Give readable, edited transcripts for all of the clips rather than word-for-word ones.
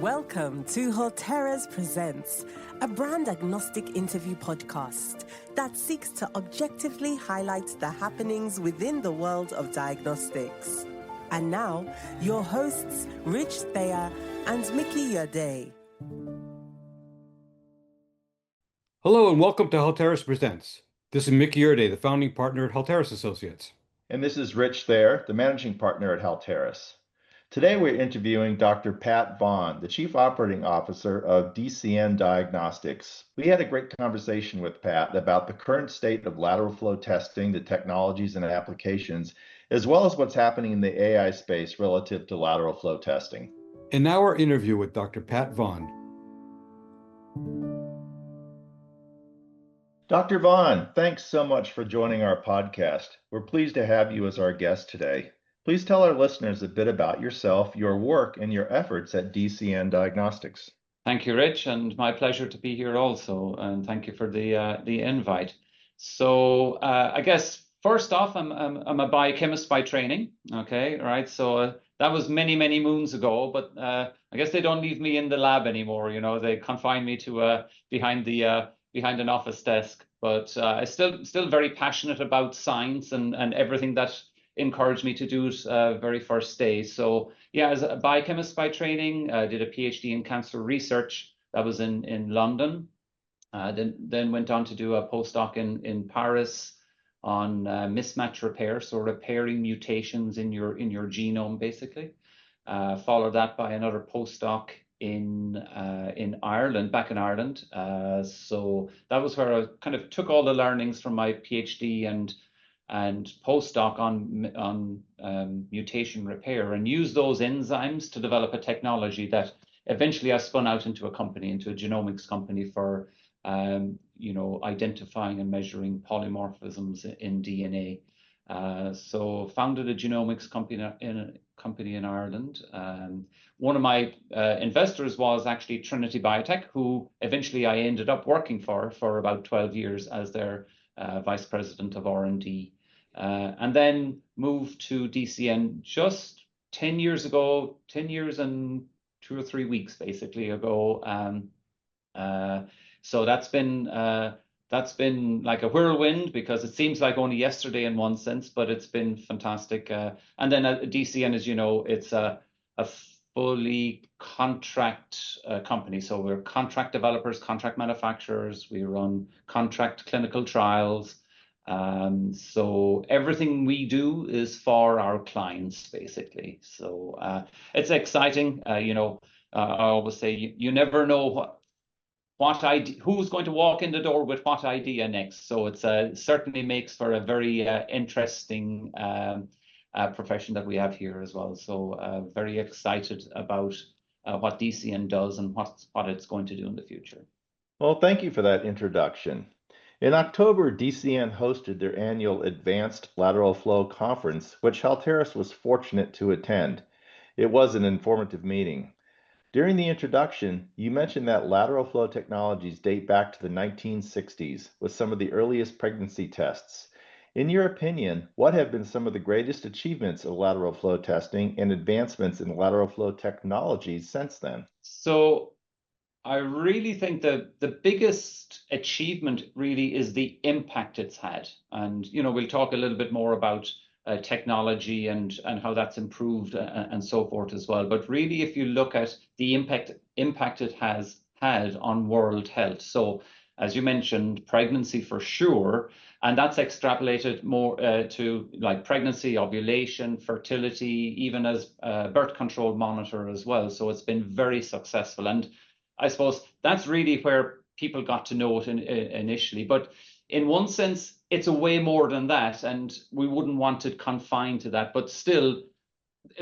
Welcome to Halteres Presents, a brand-agnostic interview podcast that seeks to objectively highlight the happenings within the world of diagnostics. And now, your hosts, Rich Thayer and Mickey Urdea. Hello and welcome to Halteres Presents. This is Mickey Urdea, the founding partner at Halteres Associates. And this is Rich Thayer, the managing partner at Halteres. Today we're interviewing Dr. Pat Vaughan, the Chief Operating Officer of DCN Diagnostics. We had a great conversation with Pat about the current state of lateral flow testing, the technologies and applications, as well as what's happening in the AI space relative to lateral flow testing. And now our interview with Dr. Pat Vaughan. Dr. Vaughan, thanks so much for joining our podcast. We're pleased to have you as our guest today. Please tell our listeners a bit about yourself, your work, and your efforts at DCN Diagnostics. Thank you, Rich, and my pleasure to be here also. And thank you for the invite. So I guess first off, I'm a biochemist by training. Okay, right. So that was many moons ago, but I guess they don't leave me in the lab anymore. You know, they confine me to behind an office desk. But I still very passionate about science and everything that encouraged me to do it very first day. So yeah, as a biochemist by training, I did a PhD in cancer research. That was in London. Then went on to do a postdoc in Paris on mismatch repair, so repairing mutations in your genome, basically. Followed that by another postdoc in Ireland, back in Ireland. So that was where I kind of took all the learnings from my PhD and postdoc on mutation repair and use those enzymes to develop a technology that eventually I spun out into a company, into a genomics company for identifying and measuring polymorphisms in DNA. So founded a genomics company in Ireland. One of my investors was actually Trinity Biotech, who eventually I ended up working for about 12 years as their Vice President of R&D. And then moved to DCN just 10 years ago, 10 years and 2 or 3 weeks basically ago. So that's been like a whirlwind, because it seems like only yesterday in one sense, but it's been fantastic. And then at DCN, as you know, it's a fully contract company. So we're contract developers, contract manufacturers. We run contract clinical trials. So everything we do is for our clients, basically. So it's exciting. I always say you never know what idea, who's going to walk in the door with what idea next. So it's certainly makes for a very interesting profession that we have here as well. So very excited about what DCN does and what it's going to do in the future. Well, thank you for that introduction. In October, DCN hosted their annual Advanced Lateral Flow Conference, which Halteres was fortunate to attend. It was an informative meeting. During the introduction, you mentioned that lateral flow technologies date back to the 1960s, with some of the earliest pregnancy tests. In your opinion, what have been some of the greatest achievements of lateral flow testing and advancements in lateral flow technologies since then? So I really think that the biggest achievement really is the impact it's had. And, we'll talk a little bit more about technology and how that's improved and so forth as well. But really, if you look at the impact it has had on world health. So as you mentioned, pregnancy for sure, and that's extrapolated more to like pregnancy, ovulation, fertility, even as birth control monitor as well. So it's been very successful. And I suppose that's really where people got to know it initially. But in one sense, it's a way more than that, and we wouldn't want it confined to that. But still,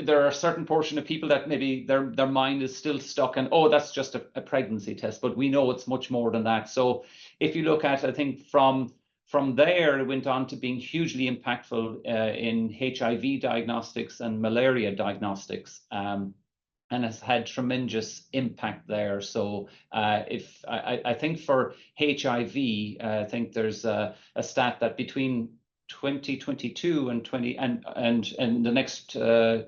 there are a certain portion of people that maybe their mind is still stuck and, oh, that's just a pregnancy test. But we know it's much more than that. So if you look at, I think from there, it went on to being hugely impactful in HIV diagnostics and malaria diagnostics. And has had tremendous impact there. So if I think for HIV, I think there's a stat that between 2022 and the next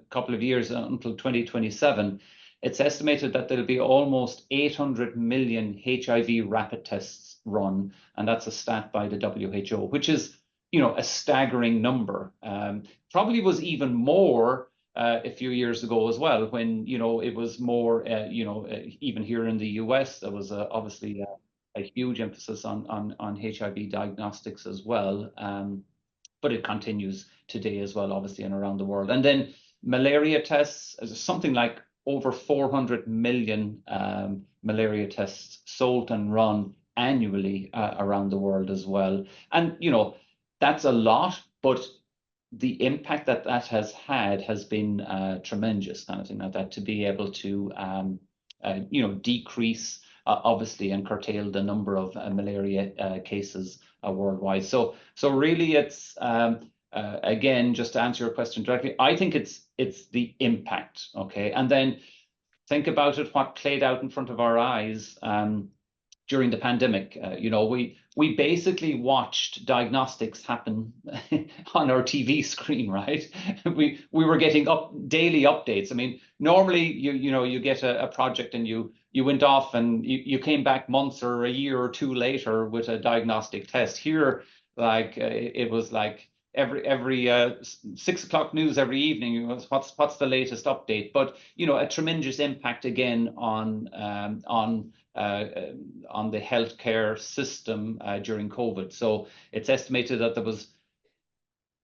couple of years until 2027, it's estimated that there'll be almost 800 million HIV rapid tests run, and that's a stat by the WHO, which is, a staggering number. Probably was even more a few years ago as well, when, it was more, even here in the US, there was obviously a huge emphasis on HIV diagnostics as well. But it continues today as well, obviously, and around the world. And then malaria tests, something like over 400 million malaria tests sold and run annually around the world as well. And, that's a lot, but the impact that has had has been tremendous, kind of thing like that, to be able to, decrease, obviously, and curtail the number of malaria cases worldwide. So really, it's again, just to answer your question directly, I think it's the impact, okay? And then think about it, what played out in front of our eyes during the pandemic. We basically watched diagnostics happen on our TV screen, right? We were getting daily updates. I mean, normally you get a project and you went off and you came back months or a year or two later with a diagnostic test. Here, like it was like every 6 o'clock news every evening. What's the latest update? But a tremendous impact again on the healthcare system during COVID. So it's estimated that there was,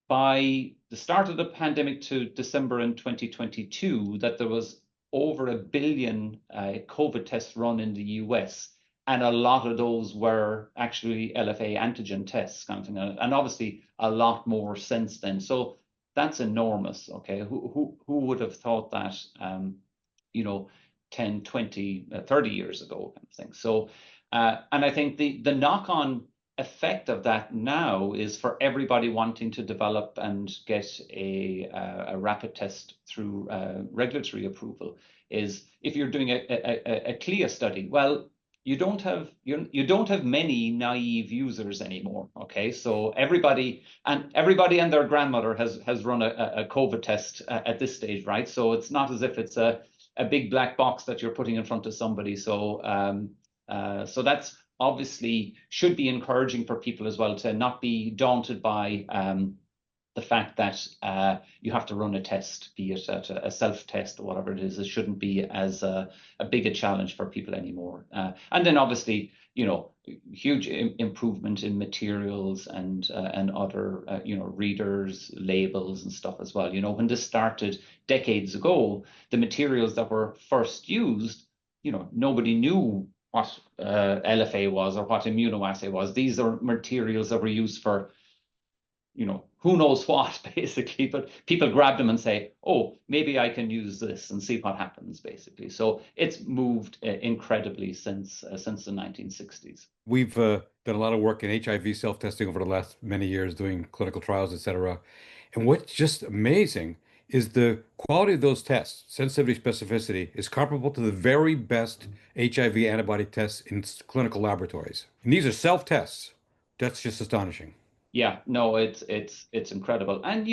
by the start of the pandemic to December in 2022, that there was over 1 billion COVID tests run in the US. And a lot of those were actually LFA antigen tests, kind of thing, and obviously a lot more since then. So that's enormous. Okay, who would have thought that? 10, 20, 30 years ago, kind of thing. So, and I think the knock-on effect of that now is for everybody wanting to develop and get a rapid test through regulatory approval, is if you're doing a CLIA study, well, you don't have many naive users anymore. Okay, so everybody and their grandmother has run a COVID test at this stage, right? So it's not as if it's a big black box that you're putting in front of somebody. So so that's obviously should be encouraging for people as well, to not be daunted by the fact that you have to run a test, be it a self-test or whatever it is. It shouldn't be as a big a challenge for people anymore. And then obviously, huge improvement in materials and other, readers, labels and stuff as well. When this started decades ago, the materials that were first used, nobody knew what LFA was or what immunoassay was. These are materials that were used for, who knows what, basically, but people grab them and say, oh, maybe I can use this and see what happens, basically. So it's moved incredibly since the 1960s. We've done a lot of work in HIV self-testing over the last many years, doing clinical trials, et cetera. And what's just amazing is the quality of those tests, sensitivity, specificity, is comparable to the very best HIV antibody tests in clinical laboratories. And these are self-tests. That's just astonishing. Yeah, no, it's incredible. And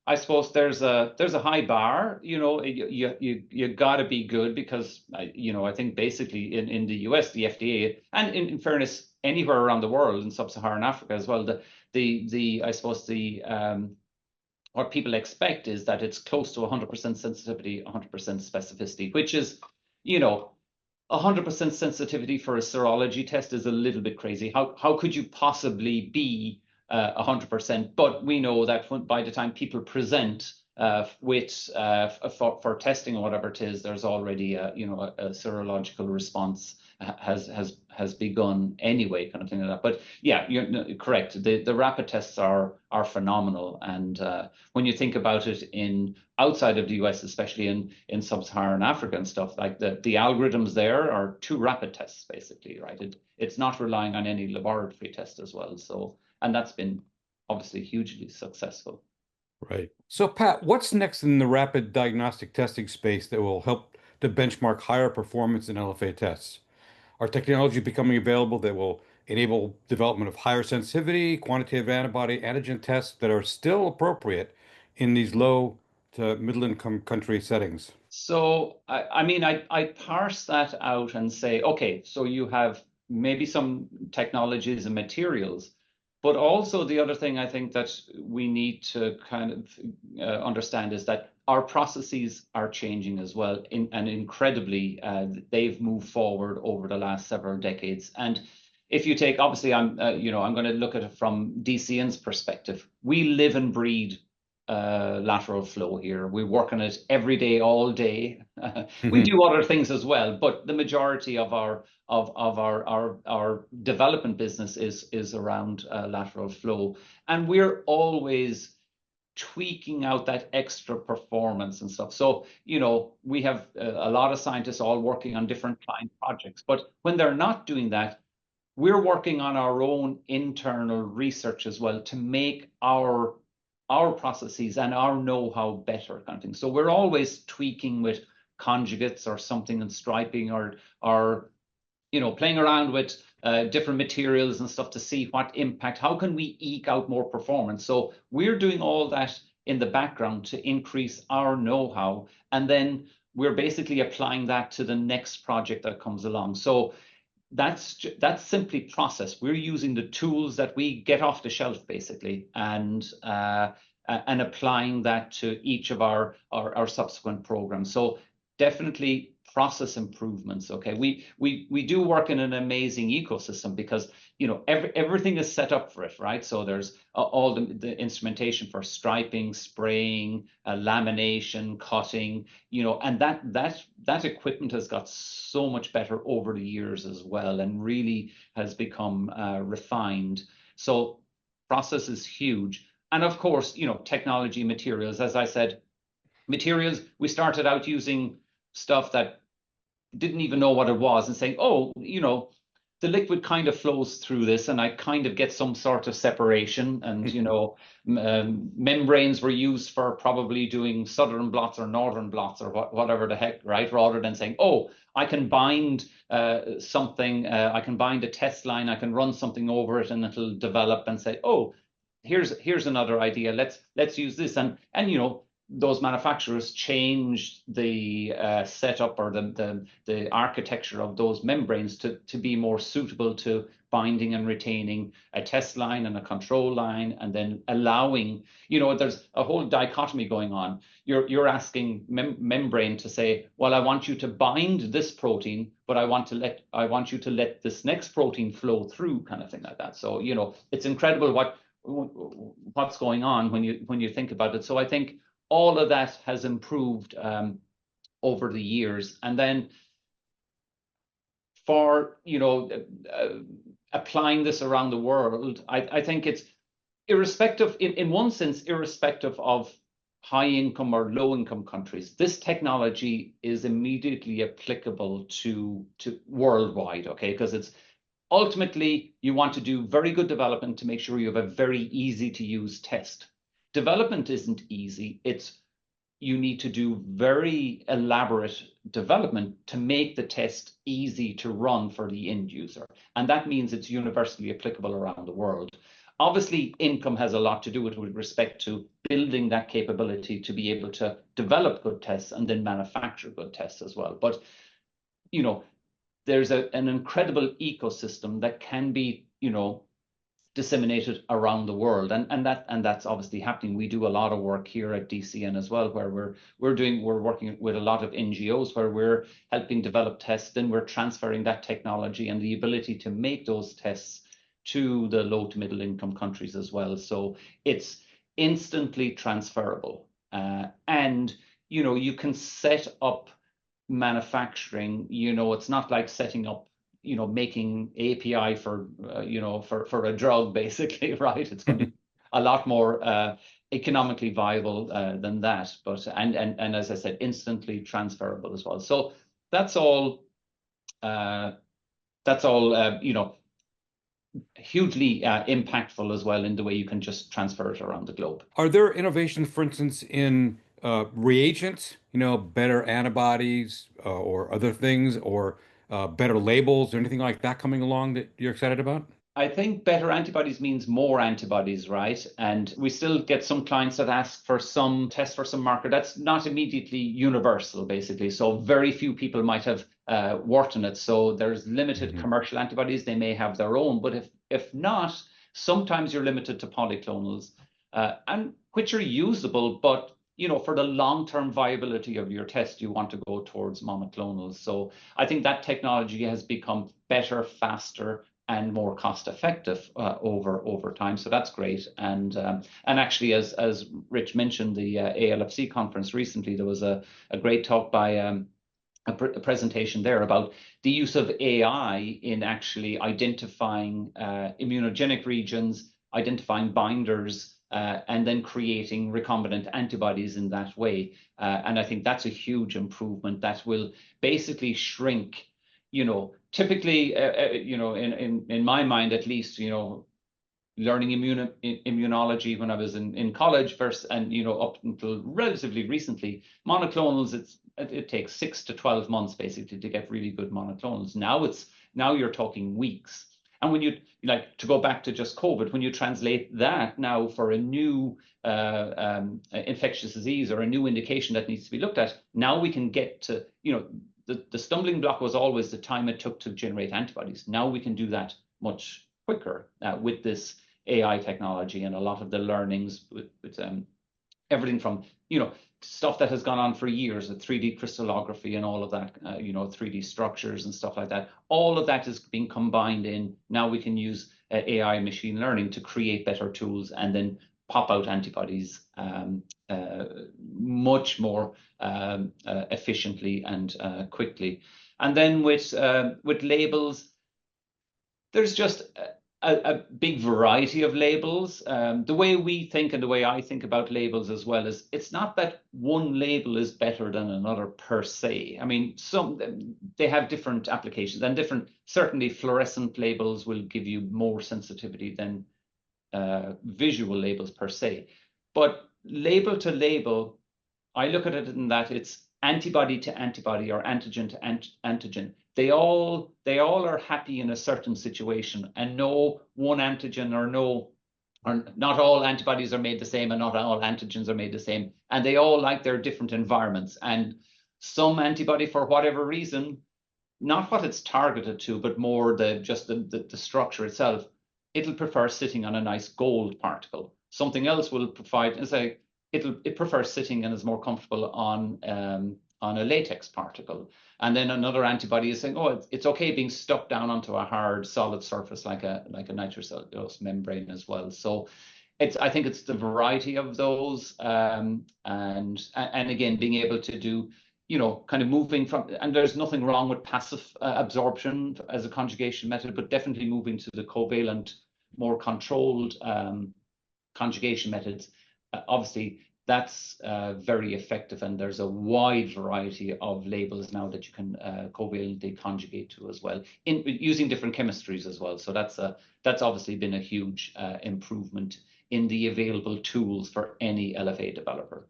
I suppose there's a high bar. You got to be good, because I think basically in the US, the FDA, and in fairness anywhere around the world, in sub-Saharan Africa as well, the I suppose the what people expect is that it's close to 100% sensitivity, 100% specificity, which is 100% sensitivity for a serology test is a little bit crazy. How could you possibly be 100%? But we know that by the time people present with for testing or whatever it is, there's already a serological response has begun anyway, kind of thing like that. But yeah, you're correct. The rapid tests are phenomenal, and when you think about it in outside of the US, especially in sub-Saharan Africa and stuff, like the algorithms there are 2 rapid tests basically, right? It's not relying on any laboratory test as well. So, and that's been obviously hugely successful. Right. So, Pat, what's next in the rapid diagnostic testing space that will help to benchmark higher performance in LFA tests? Are technology becoming available that will enable development of higher sensitivity, quantitative antibody antigen tests that are still appropriate in these low to middle income country settings? So, I mean, I parse that out and say, okay, so you have maybe some technologies and materials, but also the other thing I think that we need to kind of understand is that our processes are changing as well, and incredibly, they've moved forward over the last several decades. And if you take, obviously, I'm going to look at it from DCN's perspective. We live and breathe lateral flow here. We work on it every day, all day. We do other things as well, but the majority of our development business is around lateral flow, and we're always tweaking out that extra performance and stuff. So, we have a lot of scientists all working on different client projects, but when they're not doing that, we're working on our own internal research as well to make our processes and our know-how better kind of thing. So we're always tweaking with conjugates or something and striping or playing around with different materials and stuff to see what impact, how can we eke out more performance. So we're doing all that in the background to increase our know-how, and then we're basically applying that to the next project that comes along. So that's simply process. We're using the tools that we get off the shelf basically, and applying that to each of our subsequent programs. So definitely process improvements. Okay, we do work in an amazing ecosystem because everything is set up for it, right? So there's all the instrumentation for striping, spraying, lamination, cutting, and that equipment has got so much better over the years as well, and really has become refined. So process is huge. And of course, technology, materials, as I said, materials, we started out using stuff that didn't even know what it was and saying, oh, the liquid kind of flows through this and I kind of get some sort of separation. And, membranes were used for probably doing southern blots or northern blots or whatever the heck, right? Rather than saying, oh, I can bind something, I can bind a test line, I can run something over it and it'll develop and say, oh, here's another idea. Let's use this. And those manufacturers changed the setup or the architecture of those membranes to be more suitable to binding and retaining a test line and a control line, and then allowing, there's a whole dichotomy going on. You're asking membrane to say, well, I want you to bind this protein, but I want you to let this next protein flow through, kind of thing like that. So it's incredible what's going on when you think about it. So I think all of that has improved over the years. And then for, applying this around the world, I think it's irrespective, in one sense, irrespective of high income or low income countries, this technology is immediately applicable to worldwide, okay? Because it's ultimately, you want to do very good development to make sure you have a very easy to use test. Development isn't easy. You need to do very elaborate development to make the test easy to run for the end user. And that means it's universally applicable around the world. Obviously, income has a lot to do with respect to building that capability to be able to develop good tests and then manufacture good tests as well. But, there's an incredible ecosystem that can be, disseminated around the world, and that's obviously happening. We do a lot of work here at DCN as well, where we're working with a lot of NGOs where we're helping develop tests, and we're transferring that technology and the ability to make those tests to the low to middle income countries as well. So it's instantly transferable, and you can set up manufacturing. It's not like setting up making API for for a drug, basically, right? It's going to be a lot more economically viable than that, but and as I said, instantly transferable as well. So that's all hugely impactful as well in the way you can just transfer it around the globe. Are there innovations, for instance, in reagents, better antibodies or other things, or better labels or anything like that coming along that you're excited about? I think better antibodies means more antibodies, right? And we still get some clients that ask for some test for some marker. That's not immediately universal, basically. So very few people might have worked on it. So there's limited commercial antibodies. They may have their own, but if not, sometimes you're limited to polyclonals, and which are usable, but for the long-term viability of your test, you want to go towards monoclonals. So I think that technology has become better, faster, and more cost-effective over time. So that's great. And actually, as Rich mentioned, the ALFC conference recently, there was a great talk by a presentation there about the use of AI in actually identifying immunogenic regions, identifying binders, and then creating recombinant antibodies in that way. And I think that's a huge improvement that will basically shrink, typically, in my mind at least, learning immunology when I was in college first, and up until relatively recently, monoclonals, it takes 6 to 12 months basically to get really good monoclonals. Now you're talking weeks. And when to go back to just COVID, when you translate that now for a new infectious disease or a new indication that needs to be looked at, now we can get to, the stumbling block was always the time it took to generate antibodies. Now we can do that much quicker with this AI technology and a lot of the learnings with everything from, stuff that has gone on for years, the 3D crystallography and all of that, 3D structures and stuff like that. All of that is being combined in. Now we can use AI and machine learning to create better tools and then pop out antibodies much more efficiently and quickly. And then with labels, there's just a big variety of labels. The way we think and the way I think about labels as well is it's not that one label is better than another per se. I mean, they have different applications and certainly fluorescent labels will give you more sensitivity than visual labels per se. But label to label, I look at it in that it's antibody to antibody or antigen to antigen. They all are happy in a certain situation, and no one antigen or not all antibodies are made the same, and not all antigens are made the same, and they all like their different environments. And some antibody, for whatever reason, not what it's targeted to, but more the structure itself, it'll prefer sitting on a nice gold particle. Something else will provide, it prefers sitting and is more comfortable on a latex particle. And then another antibody is saying, oh, it's okay being stuck down onto a hard solid surface like a nitrocellulose membrane as well. So I think it's the variety of those, and again being able to do, kind of moving from, and there's nothing wrong with passive absorption as a conjugation method, but definitely moving to the covalent, more controlled conjugation methods. Obviously, that's very effective, and there's a wide variety of labels now that you can covalently conjugate to as well, using different chemistries as well. So that's obviously been a huge improvement in the available tools for any LFA developer.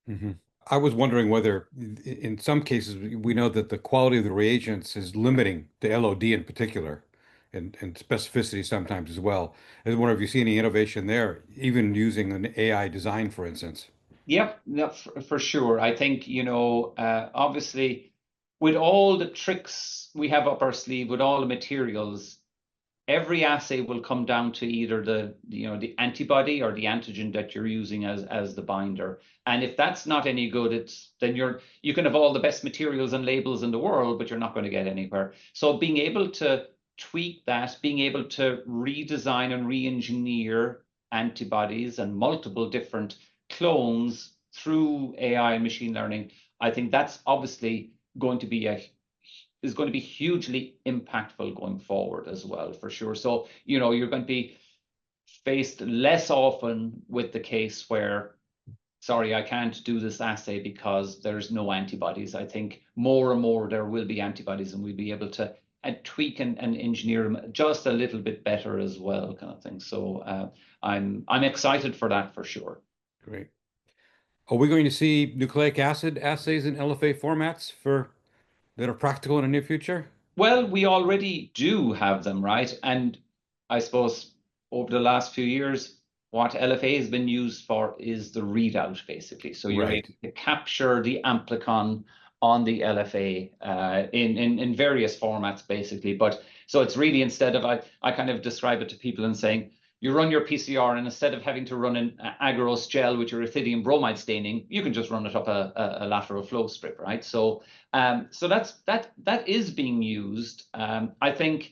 Mm-hmm. I was wondering whether, in some cases, we know that the quality of the reagents is limiting the LOD in particular, and specificity sometimes as well. I wonder if you see any innovation there, even using an AI design, for instance. Yep, for sure. I think, obviously, with all the tricks we have up our sleeve, with all the materials, every assay will come down to either the antibody or the antigen that you're using as the binder. And if that's not any good, then you can have all the best materials and labels in the world, but you're not going to get anywhere. So being able to tweak that, being able to redesign and re-engineer antibodies and multiple different clones through AI and machine learning, I think that's obviously going to be hugely impactful going forward as well, for sure. So, you're going to be faced less often with the case where, sorry, I can't do this assay because there's no antibodies. I think more and more there will be antibodies, and we'll be able to tweak and engineer them just a little bit better as well, kind of thing. So I'm excited for that for sure. Great. Are we going to see nucleic acid assays in LFA formats that are practical in the near future? Well, we already do have them, right? And I suppose over the last few years, what LFA has been used for is the readout, basically. So you're Right. able to capture the amplicon on the LFA in various formats, basically. But so it's really, instead of, I kind of describe it to people and saying, you run your PCR, and instead of having to run an agarose gel with your ethidium bromide staining, you can just run it up a lateral flow strip, right? So so that is being used. I think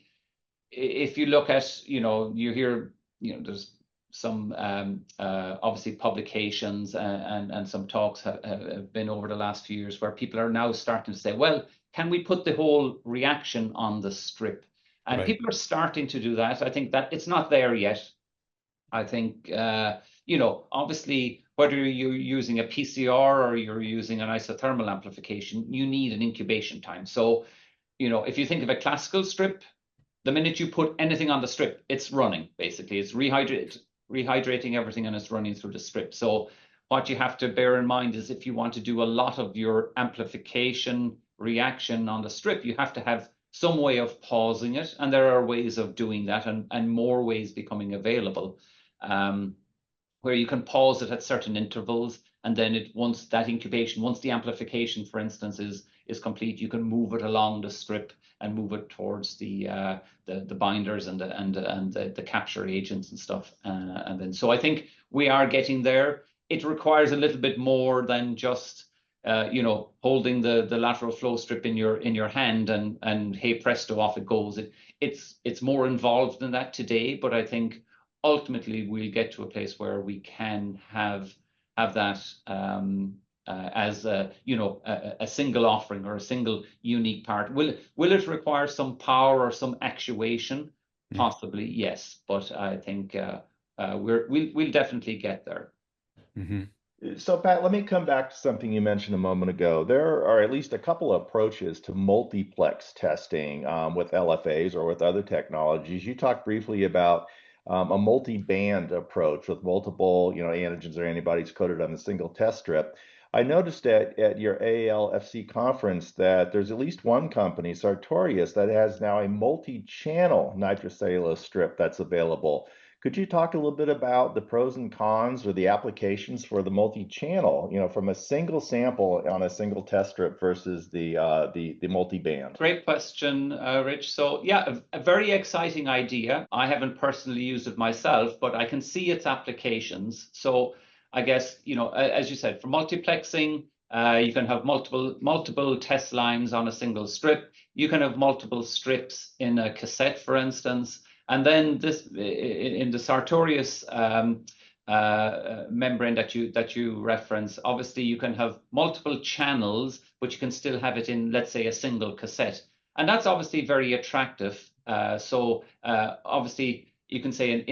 if you look at, you hear, there's some obviously publications and some talks have been over the last few years where people are now starting to say, well, can we put the whole reaction on the strip? And Right. people are starting to do that. I think that it's not there yet. I think, obviously, whether you're using a PCR or you're using an isothermal amplification, you need an incubation time. So, if you think of a classical strip, the minute you put anything on the strip, it's running, basically. It's rehydrating everything, and it's running through the strip. So what you have to bear in mind is, if you want to do a lot of your amplification reaction on the strip, you have to have some way of pausing it. And there are ways of doing that, and more ways becoming available, where you can pause it at certain intervals. And then once that incubation, once the amplification, for instance, is complete, you can move it along the strip and move it towards the binders and the capture agents and stuff. And then, so I think we are getting there. It requires a little bit more than just holding the lateral flow strip in your hand and hey presto, off it goes. It's more involved than that today, but I think ultimately we'll get to a place where we can have that as a single offering or a single unique part. Will it require some power or some actuation? Possibly, yes, but I think we'll definitely get there. Mm-hmm. So, Pat, let me come back to something you mentioned a moment ago. There are at least a couple of approaches to multiplex testing with LFAs or with other technologies. You talked briefly about a multi-band approach with multiple, antigens or antibodies coded on a single test strip. I noticed at your AALFC conference that there's at least one company, Sartorius, that has now a multi-channel nitrocellulose strip that's available. Could you talk a little bit about the pros and cons or the applications for the multi-channel, from a single sample on a single test strip versus the multi-band? Great question, Rich. So yeah, a very exciting idea. I haven't personally used it myself, but I can see its applications. So I guess, as you said, for multiplexing, you can have multiple test lines on a single strip. You can have multiple strips in a cassette, for instance. And then this, in the Sartorius membrane that you reference, obviously you can have multiple channels, but you can still have it in, let's say, a single cassette. And that's obviously very attractive. So obviously you can say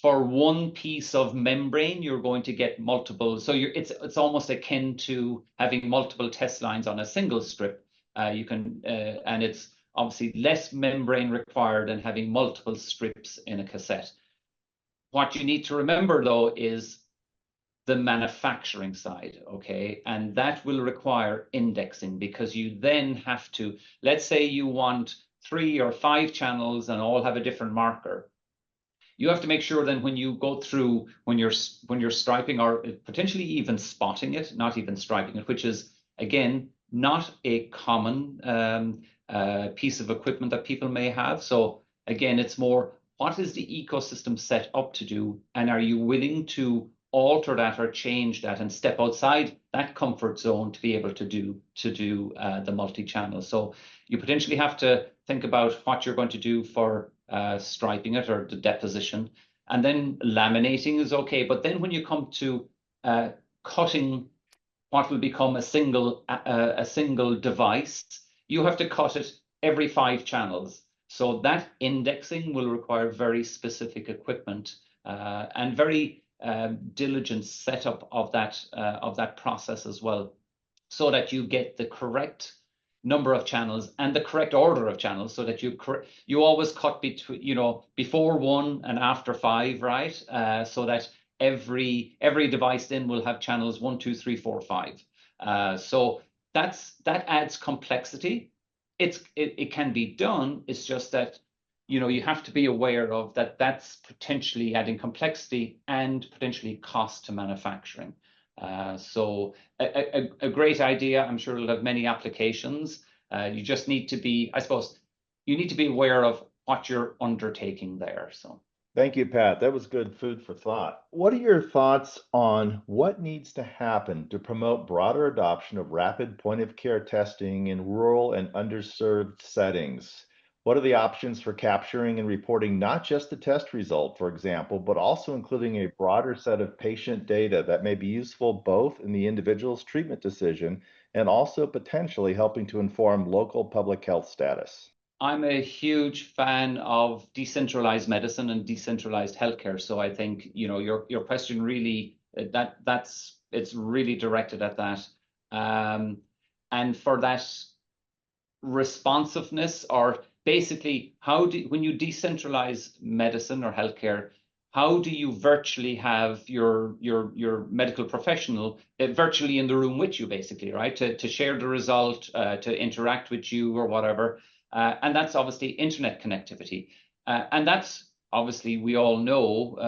for one piece of membrane, you're going to get multiple. So it's almost akin to having multiple test lines on a single strip. And it's obviously less membrane required than having multiple strips in a cassette. What you need to remember, though, is the manufacturing side, okay? And that will require indexing, because you then have to, let's say you want 3 or 5 channels and all have a different marker. You have to make sure then when you go through, when you're striping or potentially even spotting it, not even striping it, which is, again, not a common piece of equipment that people may have. So again, it's more, what is the ecosystem set up to do? And are you willing to alter that or change that and step outside that comfort zone to be able to do the multi-channel? So you potentially have to think about what you're going to do for striping it or the deposition. And then laminating is okay. But then when you come to cutting what will become a single device, you have to cut it every 5 channels. So that indexing will require very specific equipment and very diligent setup of that process as well, so that you get the correct number of channels and the correct order of channels, so that you always cut between, before 1 and after 5, right? So that every device then will have channels 1, 2, 3, 4, 5. So that adds complexity. It can be done. It's just that you have to be aware of that. That's potentially adding complexity and potentially cost to manufacturing. So a great idea. I'm sure it'll have many applications. You just need to be, I suppose, you need to be aware of what you're undertaking there. So. Thank you, Pat. That was good food for thought. What are your thoughts on what needs to happen to promote broader adoption of rapid point-of-care testing in rural and underserved settings? What are the options for capturing and reporting not just the test result, for example, but also including a broader set of patient data that may be useful both in the individual's treatment decision and also potentially helping to inform local public health status? I'm a huge fan of decentralized medicine and decentralized healthcare. So I think, your question really, it's really directed at that. And for that responsiveness, or basically when you decentralize medicine or healthcare, how do you virtually have your medical professional virtually in the room with you, basically, right? To share the result, to interact with you or whatever. And that's obviously internet connectivity. And that's obviously, we all know,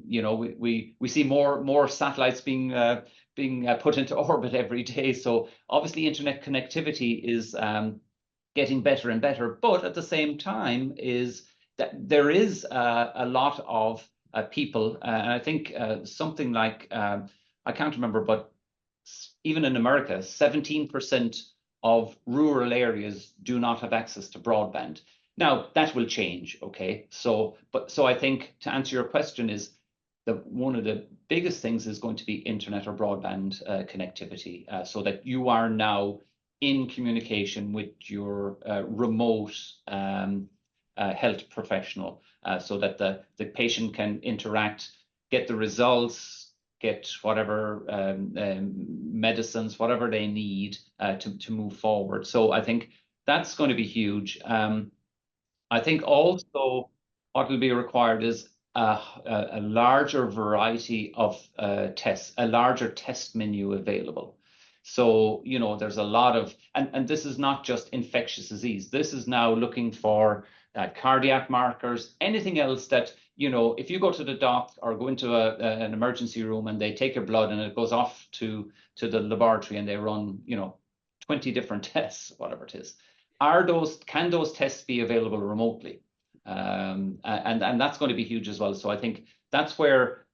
we see more satellites being put into orbit every day. So obviously internet connectivity is getting better and better. But at the same time is that there is a lot of people, and I think something like, I can't remember, but even in America, 17% of rural areas do not have access to broadband. Now that will change, okay? So I think to answer your question is that one of the biggest things is going to be internet or broadband connectivity, so that you are now in communication with your remote health professional, so that the patient can interact, get the results, get whatever medicines, whatever they need to move forward. So I think that's going to be huge. I think also what will be required is a larger variety of tests, a larger test menu available. So, there's a lot of, and this is not just infectious disease. This is now looking for cardiac markers, anything else that, if you go to the doc or go into an emergency room and they take your blood and it goes off to the laboratory and they run, 20 different tests, whatever it is. Can those tests be available remotely? And that's going to be huge as well. So I think that's where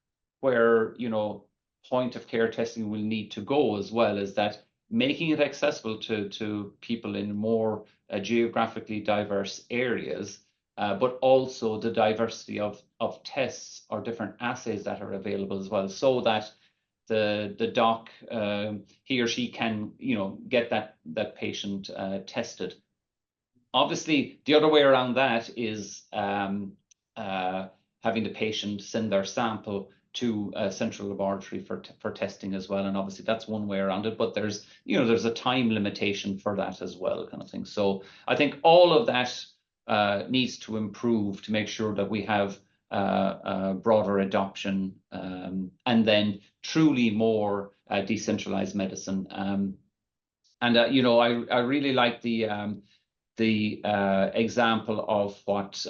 point of care testing will need to go as well, is that making it accessible to people in more geographically diverse areas, but also the diversity of tests or different assays that are available as well, so that the doc, he or she can, get that patient tested. Obviously, the other way around that is having the patient send their sample to a central laboratory for testing as well. And obviously that's one way around it, but there's a time limitation for that as well, kind of thing. So I think all of that needs to improve to make sure that we have broader adoption, and then truly more decentralized medicine. I really like the example of what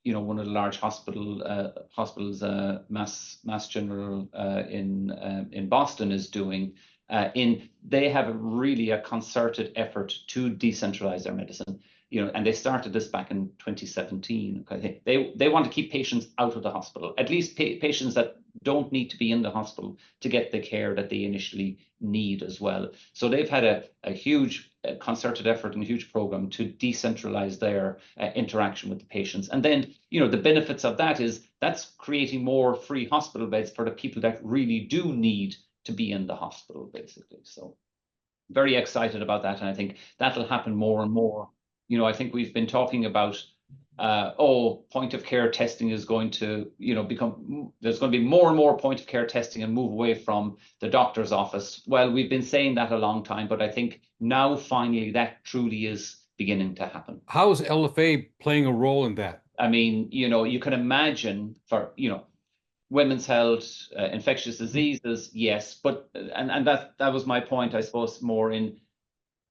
one of the large hospitals, Mass General in Boston, is doing. They have a concerted effort to decentralize their medicine, and they started this back in 2017. Okay, they want to keep patients out of the hospital, at least patients that don't need to be in the hospital to get the care that they initially need as well. So they've had a huge concerted effort and a huge program to decentralize their interaction with the patients. And then, the benefits of that is that's creating more free hospital beds for the people that really do need to be in the hospital, basically. So very excited about that. And I think that'll happen more and more. I think we've been talking about, point of care testing is going to, there's going to be more and more point of care testing and move away from the doctor's office. Well, we've been saying that a long time, but I think now finally that truly is beginning to happen. How is LFA playing a role in that? I mean, you can imagine for, women's health, infectious diseases, yes, but, and that was my point, I suppose, more in,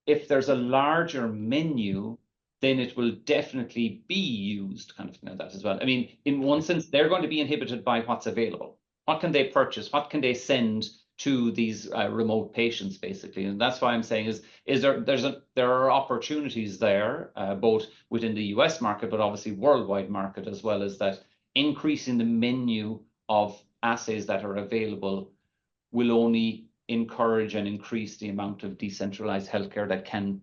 if there's a larger menu then it will definitely be used, kind of thing like that as well. I mean, in one sense, they're going to be inhibited by what's available. What can they purchase? What can they send to these remote patients, basically? And that's why I'm saying there are opportunities there, both within the US market, but obviously worldwide market, as well as that increasing the menu of assays that are available will only encourage and increase the amount of decentralized healthcare that can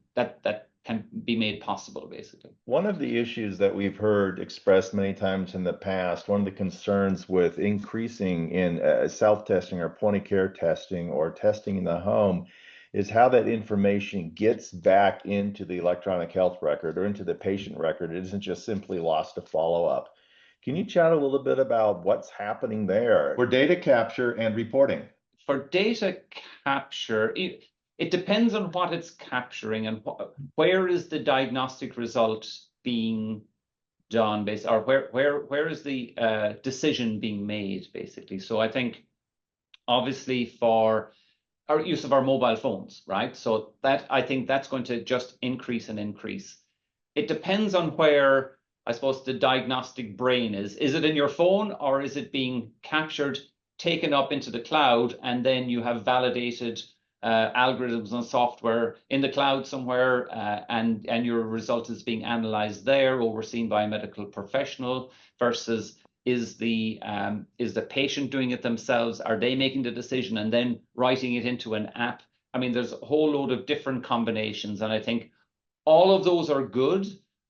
be made possible, basically. One of the issues that we've heard expressed many times in the past, one of the concerns with increasing in self-testing or point-of-care testing or testing in the home is how that information gets back into the electronic health record or into the patient record. It isn't just simply lost to follow-up. Can you chat a little bit about what's happening there for data capture and reporting? For data capture, it depends on what it's capturing and where is the diagnostic result being done, or where is the decision being made, basically. So I think obviously for our use of our mobile phones, right? So that, I think that's going to just increase and increase. It depends on where, I suppose, the diagnostic brain is. Is it in your phone, or is it being captured, taken up into the cloud, and then you have validated algorithms and software in the cloud somewhere, and your result is being analyzed there, overseen by a medical professional, versus is the patient doing it themselves? Are they making the decision and then writing it into an app? I mean, there's a whole load of different combinations, and I think all of those are good.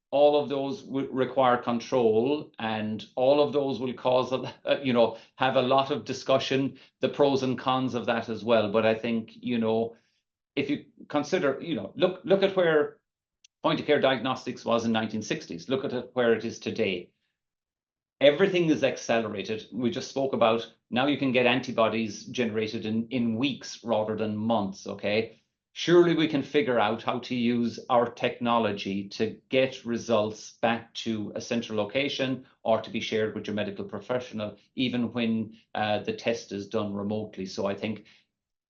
All of those would require control, and all of those will cause, have a lot of discussion, the pros and cons of that as well. But I think, if you consider, look at where point-of-care diagnostics was in 1960s. Look at where it is today. Everything is accelerated. We just spoke about, now you can get antibodies generated in weeks rather than months, okay? Surely we can figure out how to use our technology to get results back to a central location or to be shared with your medical professional, even when the test is done remotely. So I think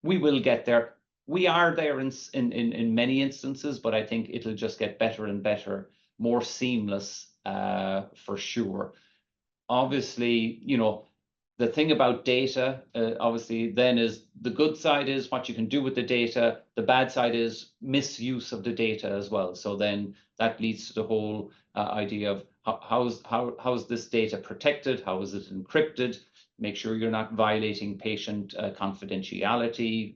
we will get there. We are there in many instances, but I think it'll just get better and better, more seamless for sure. Obviously, the thing about data, obviously, then is the good side is what you can do with the data. The bad side is misuse of the data as well. So then that leads to the whole idea of how's this data protected? How is it encrypted? Make sure you're not violating patient confidentiality,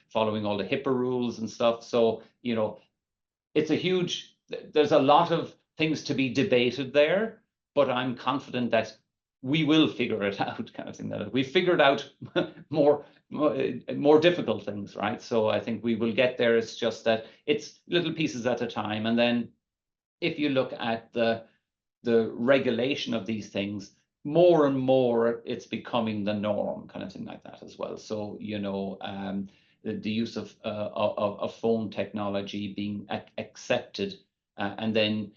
following all the HIPAA rules and stuff. So, it's there's a lot of things to be debated there, but I'm confident that we will figure it out, kind of thing. That we figured out more difficult things, right? So I think we will get there. It's just that it's little pieces at a time. And then if you look at the regulation of these things, more and more it's becoming the norm, kind of thing like that as well. So the use of phone technology being accepted, and then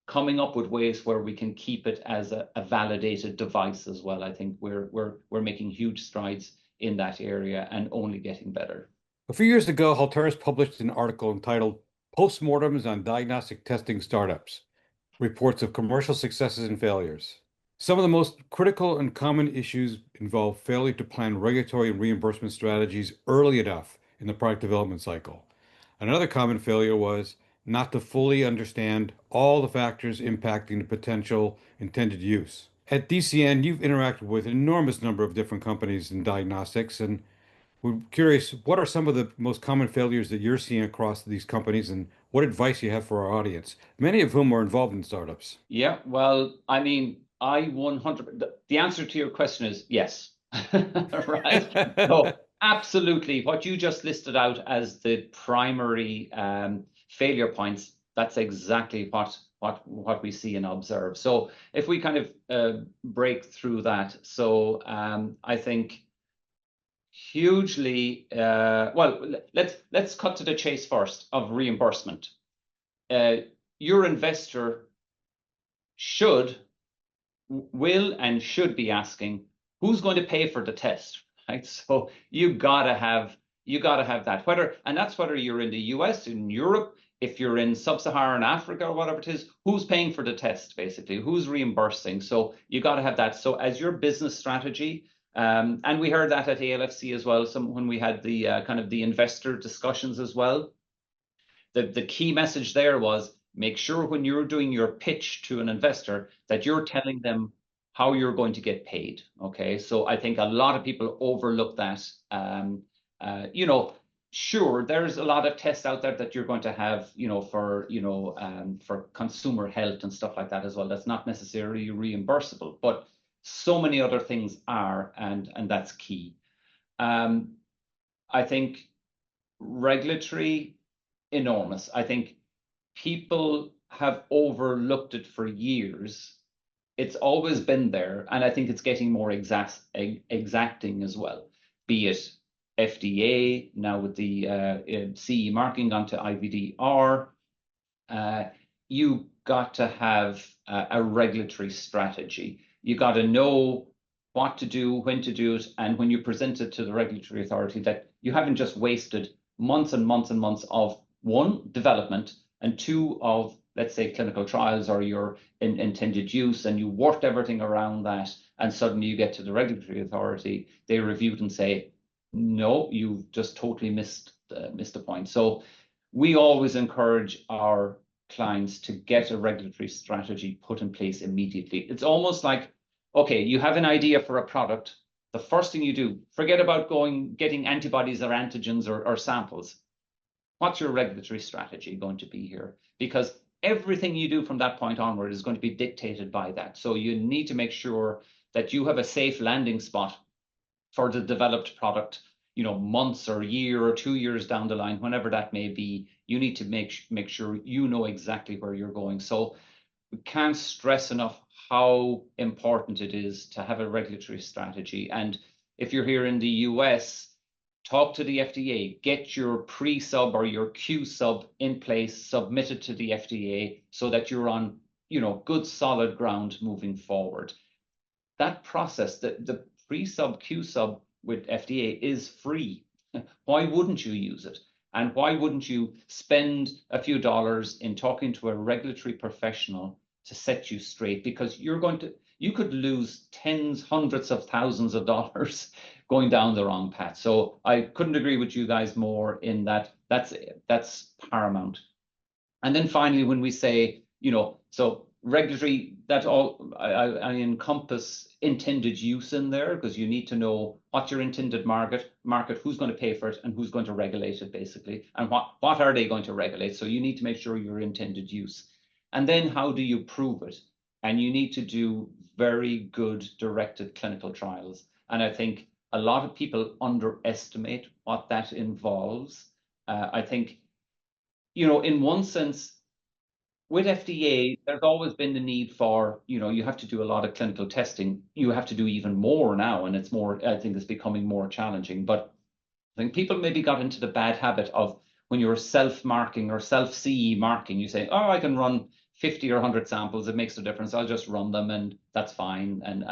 coming up with ways where we can keep it as a validated device as well. I think we're making huge strides in that area and only getting better. A few years ago, Halteres published an article entitled Postmortems on Diagnostic Testing Startups, Reports of Commercial Successes and Failures. Some of the most critical and common issues involve failure to plan regulatory and reimbursement strategies early enough in the product development cycle. Another common failure was not to fully understand all the factors impacting the potential intended use. At DCN, you've interacted with an enormous number of different companies in diagnostics, and we're curious, what are some of the most common failures that you're seeing across these companies, and what advice you have for our audience, many of whom are involved in startups? Yeah, well, I mean, the answer to your question is yes, right? So absolutely, what you just listed out as the primary failure points, that's exactly what we see and observe. So if we kind of break through that, so I think hugely, well, let's cut to the chase first of reimbursement. Your investor will and should be asking, who's going to pay for the test, right? So you gotta have that, and that's whether you're in the US, in Europe, if you're in sub-Saharan Africa or whatever it is, who's paying for the test, basically? Who's reimbursing? So you got to have that. So as your business strategy, and we heard that at ALFC as well, when we had the kind of the investor discussions as well. The key message there was, make sure when you're doing your pitch to an investor that you're telling them how you're going to get paid. Okay, so I think a lot of people overlook that. You know, sure, there's a lot of tests out there that you're going to have, you know, for consumer health and stuff like that as well. That's not necessarily reimbursable, but so many other things are, and that's key. I think regulatory, enormous. I think people have overlooked it for years. It's always been there, and I think it's getting more exacting as well, be it FDA, now with the CE marking onto IVDR. You got to have a regulatory strategy. You got to know what to do, when to do it, and when you present it to the regulatory authority, that you haven't just wasted months and months and months of, one, development, and two, of, let's say, clinical trials or your intended use, and you worked everything around that, and suddenly you get to the regulatory authority, they review it and say, no, you've just totally missed the point. So we always encourage our clients to get a regulatory strategy put in place immediately. It's almost like, okay, you have an idea for a product. The first thing you do, forget about getting antibodies or antigens or samples. What's your regulatory strategy going to be here? Because everything you do from that point onward is going to be dictated by that. So you need to make sure that you have a safe landing spot for the developed product, you know, months or a year or 2 years down the line, whenever that may be. You need to make sure you know exactly where you're going. So we can't stress enough how important it is to have a regulatory strategy. And if you're here in the US, talk to the FDA, get your pre-sub or your Q-sub in place, submit it to the FDA so that you're on, you know, good solid ground moving forward. That process, the pre-sub, Q-sub with FDA is free. Why wouldn't you use it? And why wouldn't you spend a few dollars in talking to a regulatory professional to set you straight? Because you could lose tens, hundreds of thousands of dollars going down the wrong path. So I couldn't agree with you guys more in that. That's paramount. And then finally, when we say, you know, so regulatory, that all I encompass intended use in there, because you need to know what your intended market, who's going to pay for it, and who's going to regulate it, basically, and what are they going to regulate. So you need to make sure your intended use. And then how do you prove it? And you need to do very good directed clinical trials. And I think a lot of people underestimate what that involves. I think, you know, in one sense, with FDA, there's always been the need for, you know, you have to do a lot of clinical testing. You have to do even more now, and it's more, I think it's becoming more challenging. But I think people maybe got into the bad habit of, when you're self-marking or self-CE marking, you say, oh, I can run 50 or 100 samples, it makes no difference, I'll just run them and that's fine. And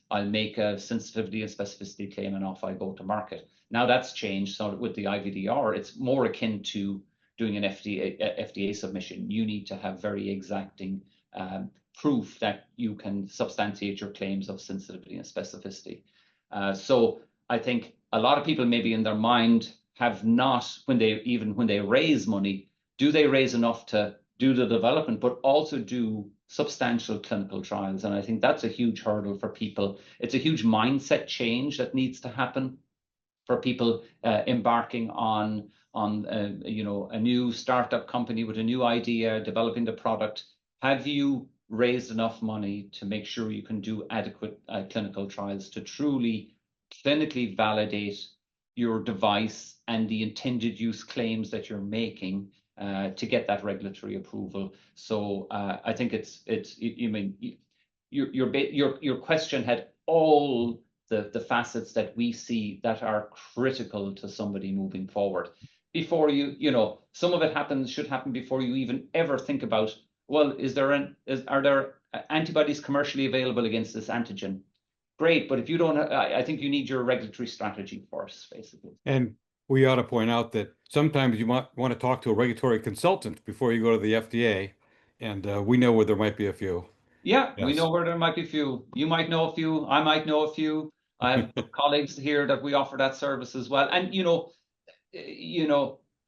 I'll make a sensitivity and specificity claim and off I go to market. Now that's changed. So with the IVDR, it's more akin to doing an FDA submission. You need to have very exacting proof that you can substantiate your claims of sensitivity and specificity. So I think a lot of people maybe in their mind have not, when they raise money, do they raise enough to do the development, but also do substantial clinical trials? And I think that's a huge hurdle for people. It's a huge mindset change that needs to happen for people embarking on you know, a new startup company with a new idea, developing the product. Have you raised enough money to make sure you can do adequate clinical trials to truly clinically validate your device and the intended use claims that you're making to get that regulatory approval? So I think your question had all the facets that we see that are critical to somebody moving forward. Before you know, some of it should happen before you even ever think about, well, are there antibodies commercially available against this antigen? Great, but if you don't, I think you need your regulatory strategy first, basically. And We ought to point out that sometimes you might want to talk to a regulatory consultant before you go to the FDA, and we know where there might be a few. Yeah, we Yes. know where there might be a few. You might know a few. I might know a few. I have colleagues here that we offer that service as well. And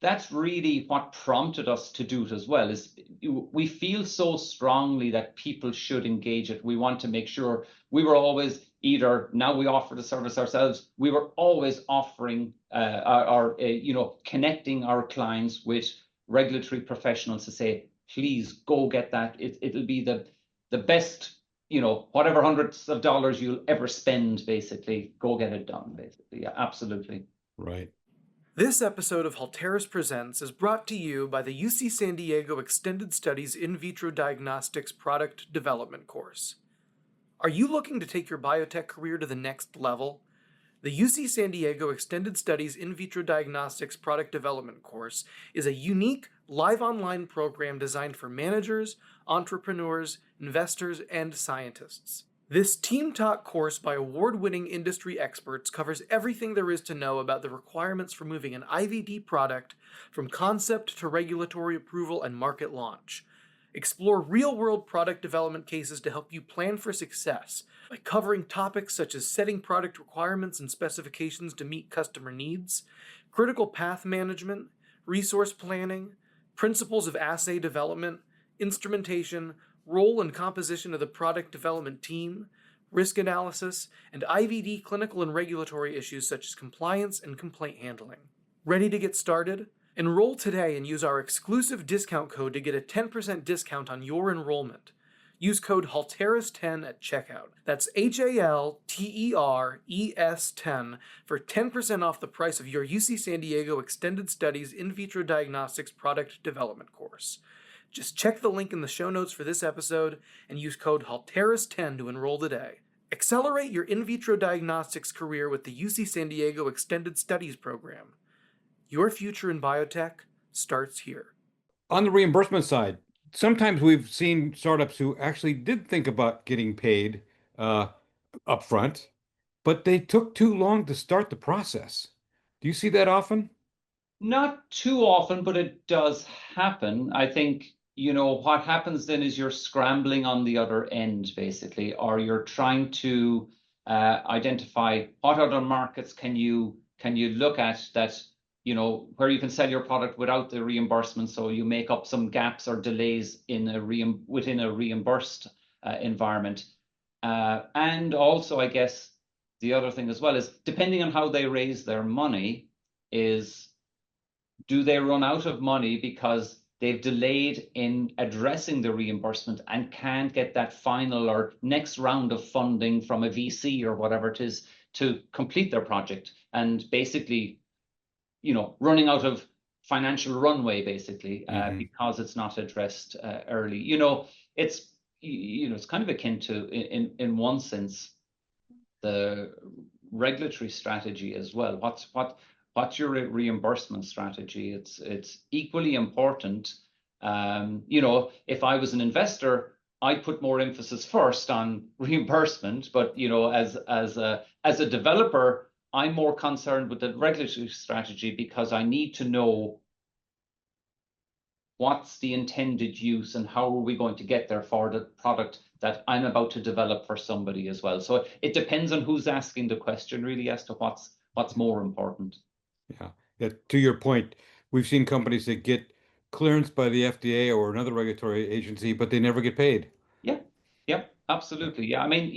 that's really what prompted us to do it as well. Is we feel so strongly that people should engage it. We want to make sure we were always either now we offer the service ourselves. We were always offering connecting our clients with regulatory professionals to say, please go get that. It'll be the best, whatever hundreds of dollars you'll ever spend, basically, go get it done, basically. Yeah, absolutely. Right. This episode of Halteres Presents is brought to you by the UC San Diego Extended Studies In Vitro Diagnostics Product Development course. Are you looking to take your biotech career to the next level? The UC San Diego Extended Studies In Vitro Diagnostics Product Development course is a unique, live online program designed for managers, entrepreneurs, investors, and scientists. This team-taught course by award-winning industry experts covers everything there is to know about the requirements for moving an IVD product from concept to regulatory approval and market launch. Explore real-world product development cases to help you plan for success by covering topics such as setting product requirements and specifications to meet customer needs, critical path management, resource planning, principles of assay development, instrumentation, role and composition of the product development team, risk analysis, and IVD clinical and regulatory issues such as compliance and complaint handling. Ready to get started? Enroll today and use our exclusive discount code to get a 10% discount on your enrollment. Use code HALTERES10 at checkout. That's HALTERES10 for 10% off the price of your UC San Diego Extended Studies In Vitro Diagnostics Product Development course. Just check the link in the show notes for this episode and use code HALTERES10 to enroll today. Accelerate your in vitro diagnostics career with the UC San Diego Extended Studies program. Your future in biotech starts here. On the reimbursement side, sometimes we've seen startups who actually did think about getting paid upfront, but they took too long to start the process. Do you see that often? Not too often, but it does happen. I think, what happens then is you're scrambling on the other end, basically, or you're trying to identify what other markets can you look at that, where you can sell your product without the reimbursement, so you make up some gaps or delays within a reimbursed environment. And also, I guess, the other thing as well is, depending on how they raise their money, is do they run out of money because they've delayed in addressing the reimbursement and can't get that final or next round of funding from a VC or whatever it is to complete their project, and basically, running out of financial runway, basically, because it's not addressed early. It's kind of akin to, in one sense, the regulatory strategy as well. What's your reimbursement strategy? It's equally important. If I was an investor, I'd put more emphasis first on reimbursement, but as a developer, I'm more concerned with the regulatory strategy because I need to know what's the intended use and how are we going to get there for the product that I'm about to develop for somebody as well. So it depends on who's asking the question, really, as to what's more important. Yeah. To your point, we've seen companies that get clearance by the FDA or another regulatory agency, but they never get paid. Yeah, absolutely. Yeah, I mean,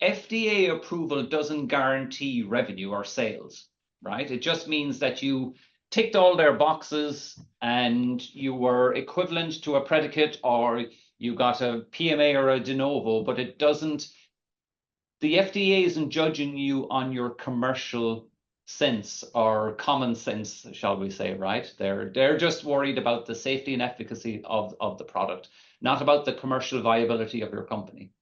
FDA approval doesn't guarantee revenue or sales, right? It just means that you ticked all their boxes and you were equivalent to a predicate, or you got a PMA or a de novo, but it doesn't, the FDA isn't judging you on your commercial sense or common sense, shall we say, right? They're just worried about the safety and efficacy of the product, not about the commercial viability of your company.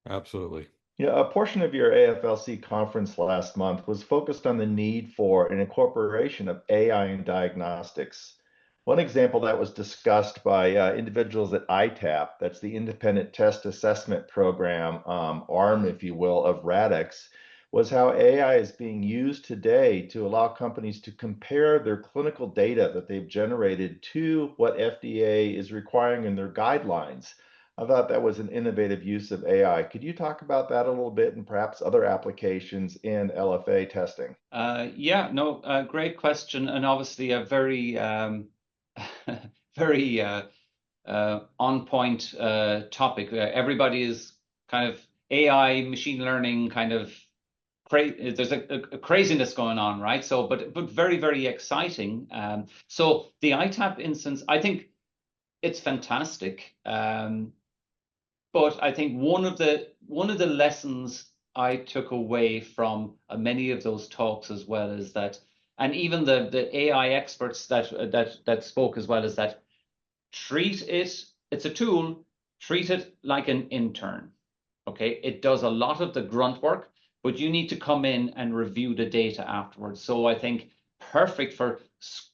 Absolutely. Yeah, a portion of your AFLC conference last month was focused on the need for an incorporation of AI in diagnostics. One example that was discussed by individuals at ITAP, that's the Independent Test Assessment Program arm, if you will, of RADx, was how AI is being used today to allow companies to compare their clinical data that they've generated to what FDA is requiring in their guidelines. I thought that was an innovative use of AI. Could you talk about that a little bit and perhaps other applications in LFA testing? Yeah, no, great question, and obviously a very, very on point topic. Everybody is kind of AI, machine learning, kind of there's a craziness going on, right? So, but very, very exciting. So the ITAP instance, I think it's fantastic. But I think one of the lessons I took away from many of those talks as well is that, and even the AI experts that spoke as well, is that treat it, it's a tool, treat it like an intern. Okay, it does a lot of the grunt work, but you need to come in and review the data afterwards. So I think perfect for,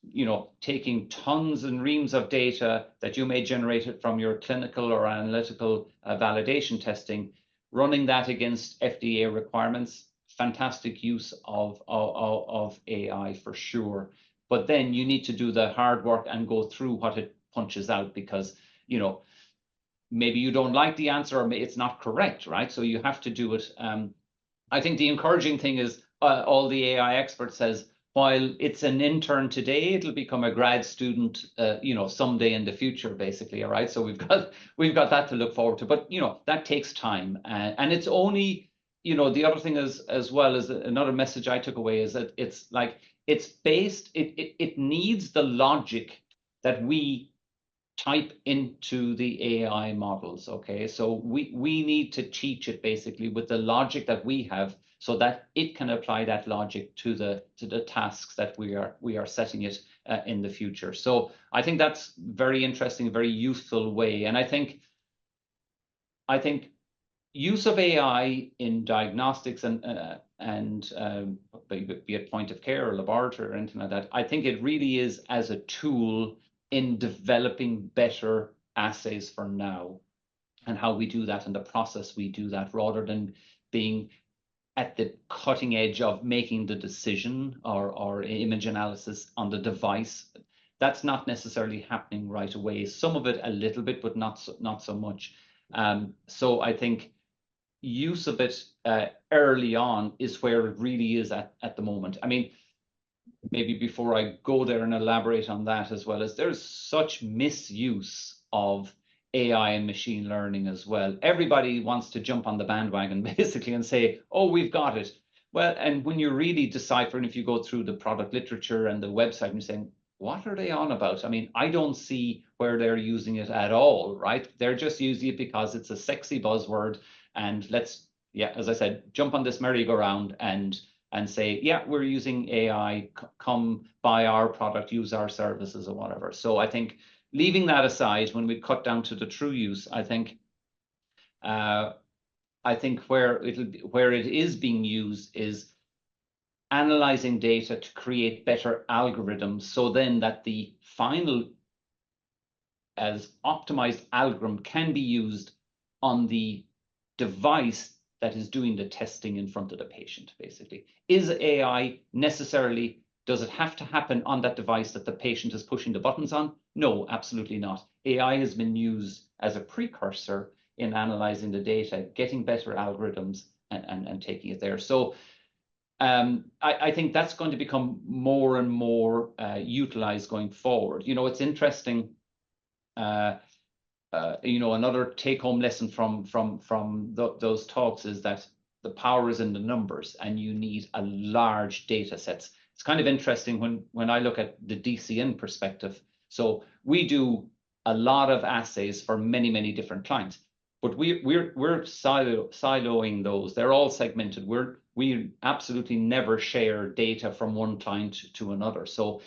you know, taking tons and reams of data that you may generate it from your clinical or analytical validation testing, running that against FDA requirements. Fantastic use of AI for sure. But then you need to do the hard work and go through what it punches out, because, you know, maybe you don't like the answer or it's not correct, right? So you have to do it. I think the encouraging thing is all the AI experts says, while it's an intern today, it'll become a grad student, you know, someday in the future, basically. All right. So we've got that to look forward to. But, you know, that takes time. And it's only, you know, the other thing is, as well as another message I took away, is that it's like, it's based, it needs the logic that we type into the AI models. Okay. So we need to teach it basically with the logic that we have, so that it can apply that logic to the tasks that we are setting it in the future. So I think that's very interesting, very useful way. And I think use of AI in diagnostics and be it point of care or laboratory or anything like that, I think it really is as a tool in developing better assays for now, and how we do that and the process we do that, rather than being at the cutting edge of making the decision or image analysis on the device. That's not necessarily happening right away. Some of it a little bit, but not so much. So I think use of it early on is where it really is at the moment. I mean, maybe before I go there and elaborate on that as well, as there's such misuse of AI and machine learning as well. Everybody wants to jump on the bandwagon basically and say, oh, we've got it. Well, and when you're really deciphering, if you go through the product literature and the website and you're saying, what are they on about? I mean, I don't see where they're using it at all, right? They're just using it because it's a sexy buzzword, and let's, yeah, as I said, jump on this merry-go-round and say, yeah, we're using AI, come buy our product, use our services or whatever. So I think leaving that aside, when we cut down to the true use, I think where it is being used is analyzing data to create better algorithms, so then that the final as optimized algorithm can be used on the device that is doing the testing in front of the patient, basically. Is AI necessarily, does it have to happen on that device that the patient is pushing the buttons on? No, absolutely not. AI has been used as a precursor in analyzing the data, getting better algorithms and taking it there. So I think that's going to become more and more utilized going forward. You know, it's interesting. You know, another take-home lesson from those talks is that the power is in the numbers, and you need a large data sets. It's kind of interesting when I look at the DCN perspective. So we do a lot of assays for many different clients, but we're siloing those. They're all segmented. We absolutely never share data from one client to another. So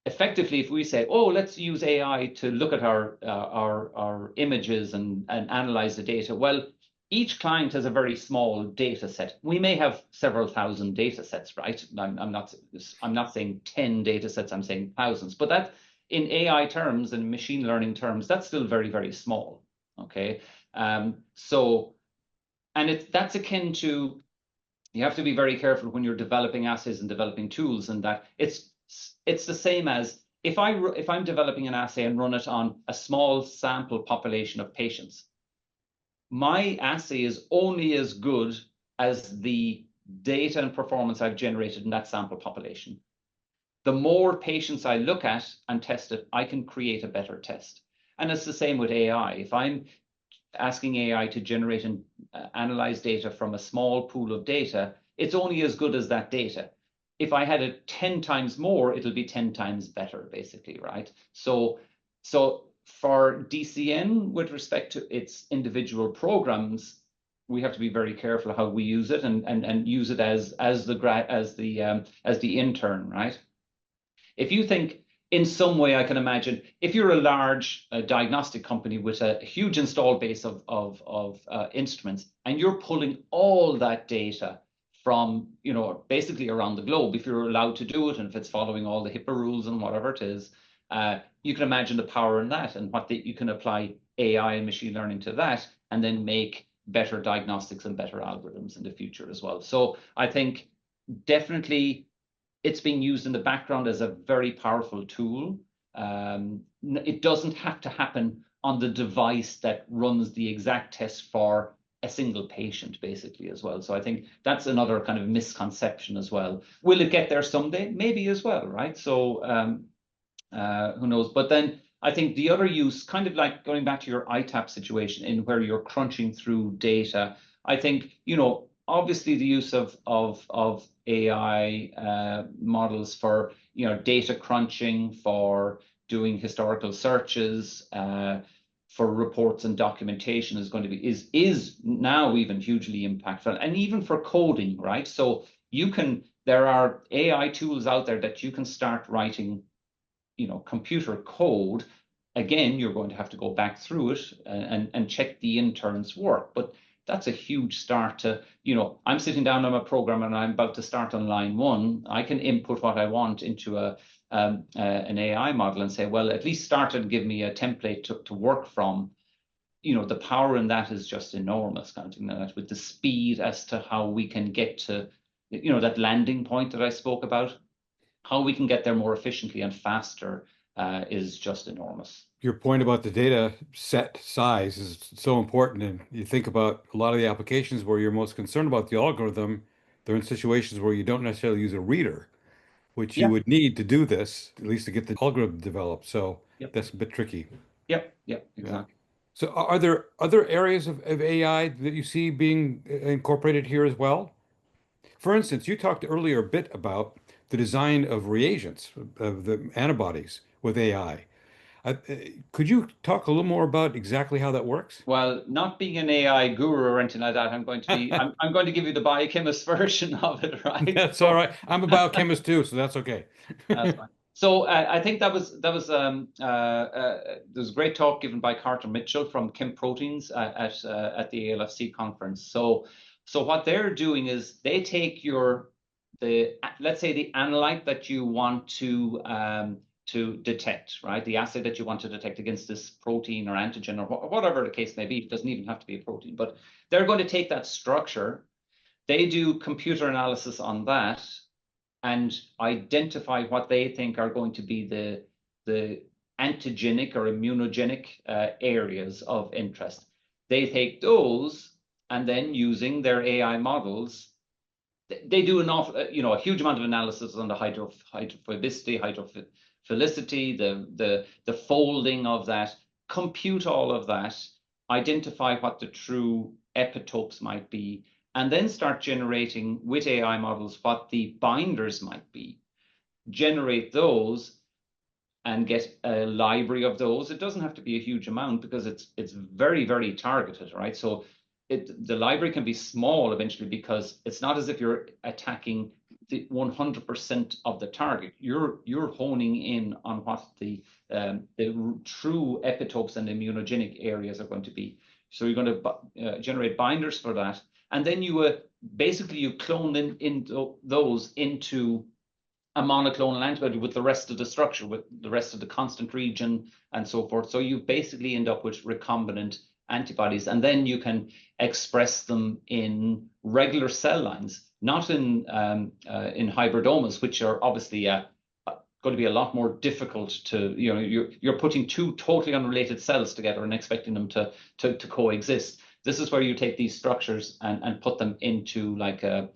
effectively, if we say, oh, let's use AI to look at our images and analyze the data, well, each client has a very small data set. We may have several thousand data sets, right? I'm not saying 10 data sets, I'm saying thousands. But that, in AI terms and machine learning terms, that's still very small. Okay. So, and that's akin to you have to be very careful when you're developing assays and developing tools, and that it's the same as if I'm developing an assay and run it on a small sample population of patients. My assay is only as good as the data and performance I've generated in that sample population. The more patients I look at and test it, I can create a better test. And it's the same with AI. If I'm asking AI to generate and analyze data from a small pool of data, it's only as good as that data. If I had it 10 times more, it'll be 10 times better, basically, right? So for DCN, with respect to its individual programs, we have to be very careful how we use it and use it as the intern, right? If you think in some way, I can imagine if you're a large diagnostic company with a huge installed base of instruments, and you're pulling all that data from, basically around the globe, if you're allowed to do it, and if it's following all the HIPAA rules and whatever it is, you can imagine the power in that, and you can apply AI and machine learning to that, and then make better diagnostics and better algorithms in the future as well. So I think definitely it's being used in the background as a very powerful tool. It doesn't have to happen on the device that runs the exact test for a single patient, basically, as well. So I think that's another kind of misconception as well. Will it get there someday? Maybe as well, right? So who knows? But then I think the other use, kind of like going back to your ITAP situation in where you're crunching through data, I think, obviously the use of AI models for data crunching, for doing historical searches, for reports and documentation is now even hugely impactful, and even for coding, right? So there are AI tools out there that you can start writing, computer code. Again, you're going to have to go back through it and check the intern's work, but that's a huge start to, I'm sitting down on a program and I'm about to start on line 1. I can input what I want into an AI model and say, well, at least start and give me a template to work from. The power in that is just enormous, counting that with the speed as to how we can get to, that landing point that I spoke about, how we can get there more efficiently and faster is just enormous. Your point about the data set size is so important. And you think about a lot of the applications where you're most concerned about the algorithm, they're in situations where you don't necessarily use a reader, which you would need to do this, at least to get the algorithm developed. So that's a bit tricky. Yep, exactly. Yeah. So are there other areas of AI that you see being incorporated here as well? For instance, you talked earlier a bit about the design of reagents, of the antibodies with AI. Could you talk a little more about exactly how that works? Well, not being an AI guru or anything like that, I'm going to give you the biochemist version of it, right? That's all right. I'm a biochemist too, so that's okay. That's fine. So I think there was a great talk given by Carter Mitchell from Chem Proteins at the ALFC conference. So what they're doing is they take let's say the analyte that you want to detect, right? The assay that you want to detect against this protein or antigen or whatever the case may be. It doesn't even have to be a protein, but they're going to take that structure. They do computer analysis on that and identify what they think are going to be the antigenic or immunogenic areas of interest. They take those and then using their AI models, they do a huge amount of analysis on the hydrophobicity, hydrophilicity, the folding of that, compute all of that, identify what the true epitopes might be, and then start generating with AI models what the binders might be. Generate those and get a library of those. It doesn't have to be a huge amount because it's very, very targeted, right? So the library can be small eventually because it's not as if you're attacking the 100% of the target. You're honing in on what the true epitopes and immunogenic areas are going to be. So you're going to generate binders for that, and then you clone those into a monoclonal antibody with the rest of the structure, with the rest of the constant region and so forth. So you basically end up with recombinant antibodies, and then you can express them in regular cell lines. not in hybridomas, which are obviously going to be a lot more difficult to, you're putting two totally unrelated cells together and expecting them to coexist. This is where you take these structures and put them into like a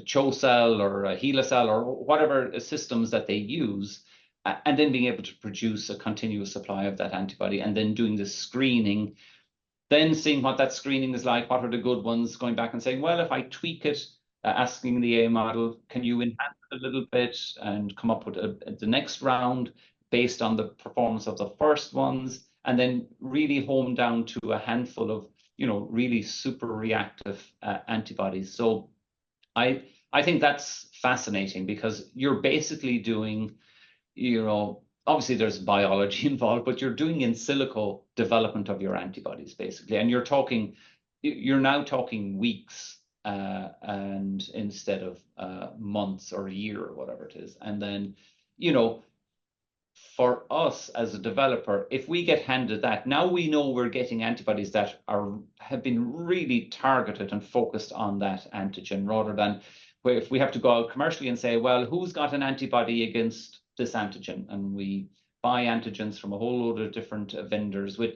CHO cell or a HeLa cell or whatever systems that they use, and then being able to produce a continuous supply of that antibody, and then doing the screening, then seeing what that screening is like, what are the good ones, going back and saying, well, if I tweak it, asking the AI model, can you enhance it a little bit and come up with the next round based on the performance of the first ones, and then really home down to a handful of, really super reactive antibodies. So I think that's fascinating, because you're basically doing, obviously there's biology involved, but you're doing in silico development of your antibodies basically, and you're now talking weeks and instead of months or a year or whatever it is. And then, for us as a developer, if we get handed that, now we know we're getting antibodies that have been really targeted and focused on that antigen, rather than where if we have to go out commercially and say, well, who's got an antibody against this antigen? And we buy antigens from a whole load of different vendors with,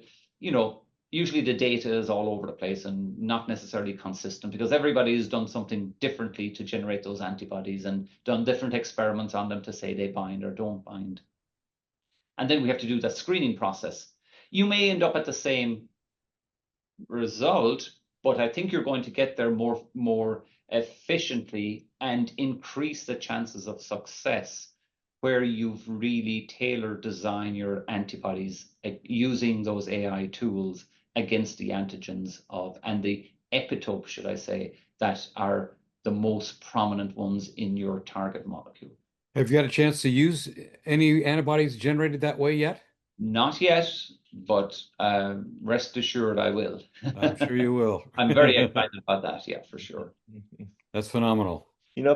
usually the data is all over the place and not necessarily consistent, because everybody has done something differently to generate those antibodies and done different experiments on them to say they bind or don't bind. And then we have to do that screening process. You may end up at the same result, but I think you're going to get there more efficiently and increase the chances of success where you've really tailored design your antibodies using those AI tools against the antigens and the epitope, should I say, that are the most prominent ones in your target molecule. Have you had a chance to use any antibodies generated that way yet? Not yet, but rest assured I will. I'm sure you will. I'm very excited about that, yeah, for sure. That's phenomenal.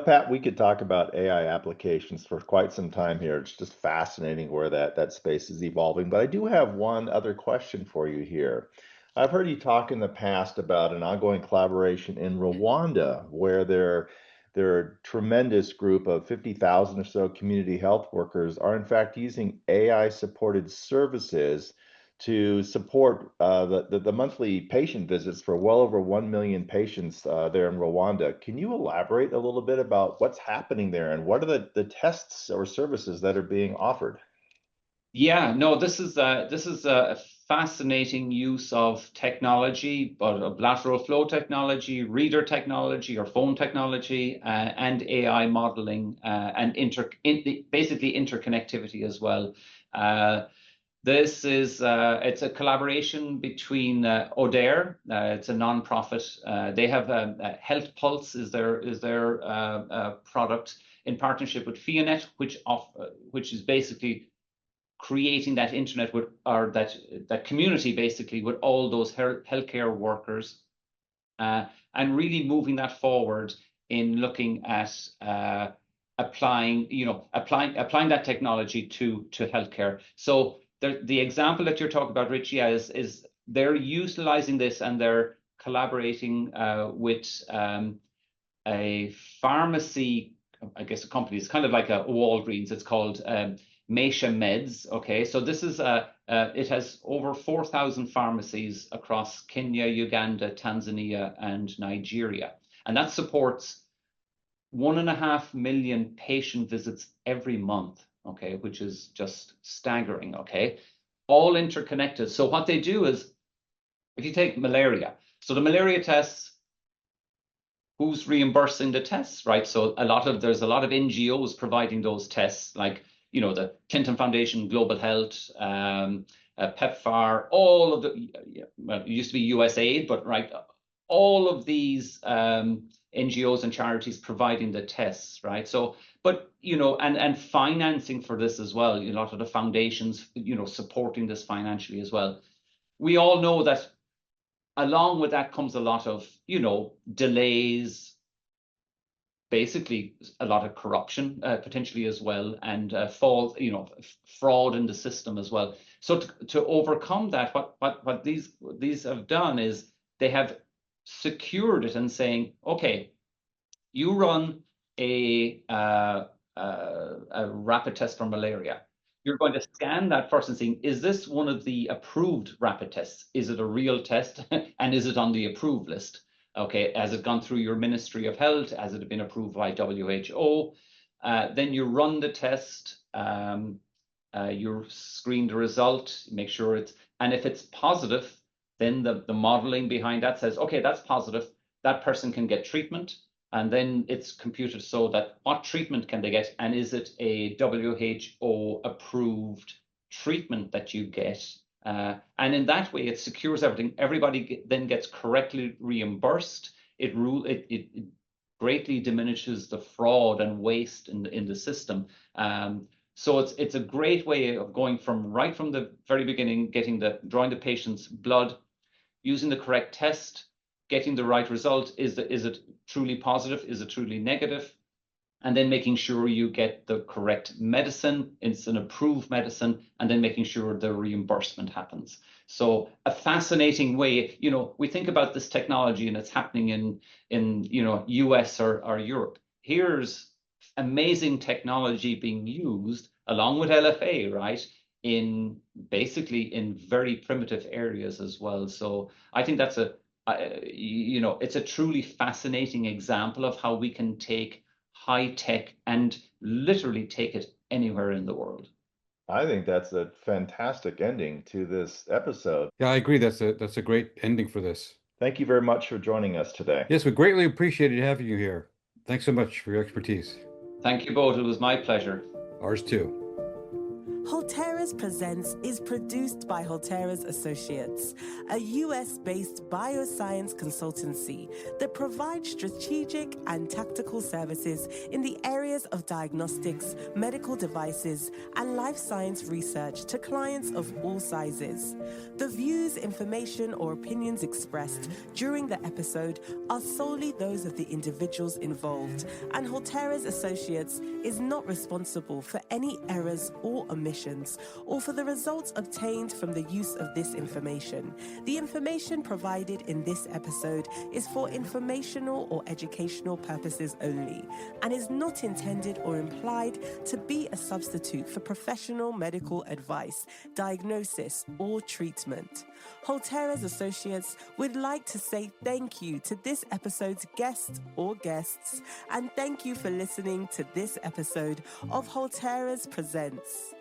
Pat, we could talk about AI applications for quite some time here. It's just fascinating where that space is evolving. But I do have one other question for you here. I've heard you talk in the past about an ongoing collaboration in Rwanda, where there are a tremendous group of 50,000 or so community health workers are in fact using AI-supported services to support the monthly patient visits for well over 1 million patients there in Rwanda. Can you elaborate a little bit about what's happening there and what are the tests or services that are being offered? Yeah, no, this is a fascinating use of technology, but of lateral flow technology, reader technology or phone technology, and AI modeling and basically interconnectivity as well. This is it's a collaboration between Urdea, it's a non-profit. They have Health Pulse is their product in partnership with FIANET, which is basically creating that internet that community basically with all those healthcare workers, and really moving that forward in looking at applying that technology to healthcare. So the example that you're talking about, Rich, is they're utilizing this and they're collaborating with a pharmacy, I guess a company. It's kind of like a Walgreens. It's called Mesha Meds. Okay, so this is it has over 4,000 pharmacies across Kenya, Uganda, Tanzania, and Nigeria, and that supports 1.5 million patient visits every month. Okay, which is just staggering. Okay, all interconnected. So what they do is, if you take malaria, so the malaria tests, who's reimbursing the tests, right? So there's a lot of NGOs providing those tests, like the Clinton Foundation, Global Health, PEPFAR, all of well, it used to be USAID, but right, all of these NGOs and charities providing the tests, right? So, but and financing for this as well. A lot of the foundations, supporting this financially as well. We all know that along with that comes a lot of delays, basically a lot of corruption potentially as well, and fraud in the system as well. So to overcome that, what these have done is they have secured it and saying, okay, You run a rapid test for malaria. You're going to scan that first and saying, is this one of the approved rapid tests? Is it a real test? And is it on the approved list? Okay, has it gone through your Ministry of Health? Has it been approved by WHO? Then you run the test, you screen the result, make sure and if it's positive, then the modeling behind that says, okay, that's positive, that person can get treatment. And then it's computed so that what treatment can they get, and is it a WHO approved treatment that you get? And in that way, it secures everything. Everybody then gets correctly reimbursed. It greatly diminishes the fraud and waste in the system. So it's a great way of going right from the very beginning, drawing the patient's blood, using the correct test, getting the right result. Is it truly positive? Is it truly negative? And then making sure you get the correct medicine. It's an approved medicine, and then making sure the reimbursement happens. So a fascinating way, we think about this technology and it's happening in US or Europe. Here's amazing technology being used along with LFA, right? Basically in very primitive areas as well. So I think that's it's a truly fascinating example of how we can take high tech and literally take it anywhere in the world. I think that's a fantastic ending to this episode. Yeah, I agree. That's a great ending for this. Thank you very much for joining us today. Yes, we greatly appreciated having you here. Thanks so much for your expertise. Thank you both. It was my pleasure. Ours too. Halteres Presents is produced by Halteres Associates, a US-based bioscience consultancy that provides strategic and tactical services in the areas of diagnostics, medical devices, and life science research to clients of all sizes. The views, information, or opinions expressed during the episode are solely those of the individuals involved, and Halteres Associates is not responsible for any errors or omissions, or for the results obtained from the use of this information. The information provided in this episode is for informational or educational purposes only, and is not intended or implied to be a substitute for professional medical advice, diagnosis, or treatment. Halteres Associates would like to say thank you to this episode's guest or guests, and thank you for listening to this episode of Halteres Presents.